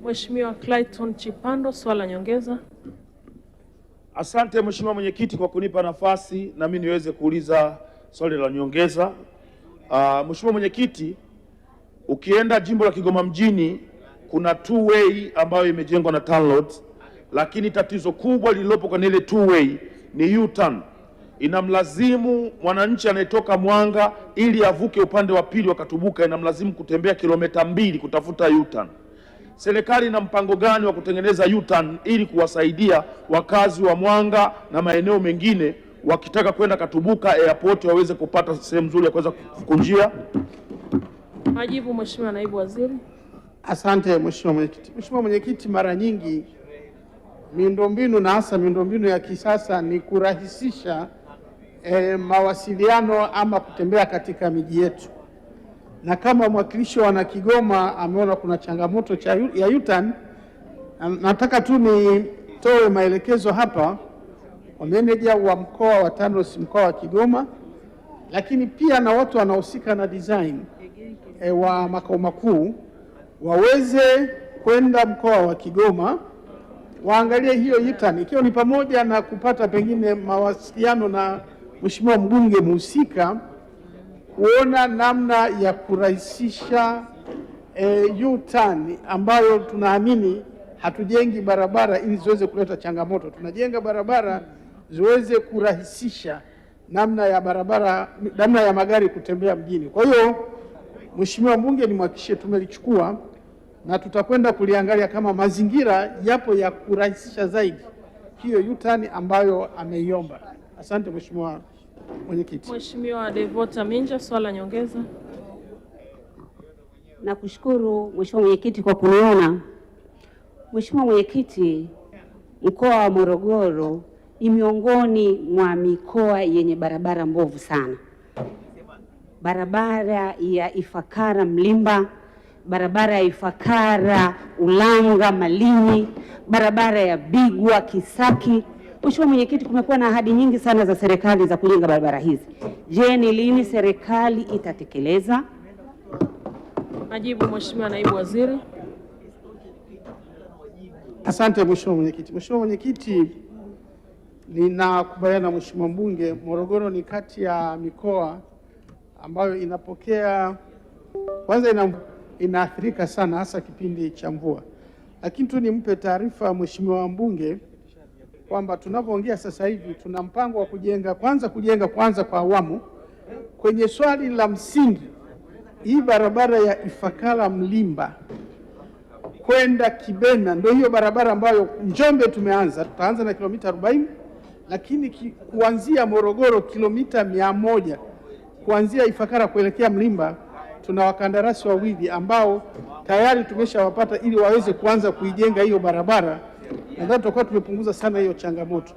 Mheshimiwa Clayton Chipando, swala nyongeza. Asante Mheshimiwa Mwenyekiti kwa kunipa nafasi na mimi niweze kuuliza swali la nyongeza. Mheshimiwa Mwenyekiti, ukienda jimbo la Kigoma mjini kuna two way ambayo imejengwa na TANROADS, lakini tatizo kubwa lililopo kwenye ile two way ni U-turn. Inamlazimu mwananchi anayetoka Mwanga ili avuke upande wa pili wakatubuka, inamlazimu kutembea kilomita 2 kutafuta U-turn. Serikali ina mpango gani wa kutengeneza U-turn ili kuwasaidia wakazi wa Mwanga na maeneo mengine wakitaka kwenda Katubuka airport waweze kupata sehemu nzuri ya kuweza kukunjia? Majibu Mheshimiwa Naibu Waziri. Asante Mheshimiwa Mwenyekiti. Mheshimiwa Mwenyekiti, mara nyingi miundombinu na hasa miundombinu ya kisasa ni kurahisisha mawasiliano ama kutembea katika miji yetu, na kama mwakilishi wa Kigoma ameona kuna changamoto ya U-turn, nataka tu nitoe maelekezo hapa kwa meneja wa mkoa wa TANROADS mkoa wa Kigoma, lakini pia na watu wanaohusika na design wa makao makuu waweze kwenda mkoa wa Kigoma waangalie hiyo U-turn, ikiwa ni pamoja na kupata pengine mawasiliano na Mheshimiwa mbunge mhusika kuona namna ya kurahisisha U-turn ambayo tunaamini hatujengi barabara ili ziweze kuleta changamoto. Tunajenga barabara ziweze kurahisisha namna ya magari kutembea mjini. Kwa hiyo Mheshimiwa mbunge nimhakikishie tumelichukua na tutakwenda kuliangalia kama mazingira yapo ya kurahisisha zaidi hiyo U-turn ambayo ameiomba. Asante Mheshimiwa Mwenyekiti. Mheshimiwa Devota Minja, swala nyongeza. Nakushukuru Mheshimiwa Mwenyekiti kwa kuniona. Mheshimiwa Mwenyekiti, mkoa wa Morogoro ni miongoni mwa mikoa yenye barabara mbovu sana. Barabara ya Ifakara Mlimba, barabara ya Ifakara Ulanga Malinyi, barabara ya Bigwa Kisaki. Mheshimiwa Mwenyekiti, kumekuwa na ahadi nyingi sana za serikali za kujenga barabara hizi. Je, ni lini serikali itatekeleza? Majibu Mheshimiwa Naibu Waziri. Asante Mheshimiwa Mwenyekiti. Mheshimiwa Mwenyekiti, ninakubaliana na Mheshimiwa mbunge, Morogoro ni kati ya mikoa ambayo inapokea, kwanza inaathirika sana hasa kipindi cha mvua. Lakini tu nimpe taarifa Mheshimiwa mbunge kwamba tunapoongea sasa hivi tuna mpango wa kujenga kwa awamu. Kwenye swali la msingi, hii barabara ya Ifakara Mlimba kwenda Kibena ndio hiyo barabara ambayo Njombe tutaanza na kilomita 40, lakini kuanzia Morogoro kilomita 100 kuanzia Ifakara kuelekea Mlimba tuna wakandarasi wawili ambao tayari tumeshawapata ili waweze kuanza kuijenga hiyo barabara. Nadhani tutakuwa tumepunguza sana hiyo changamoto.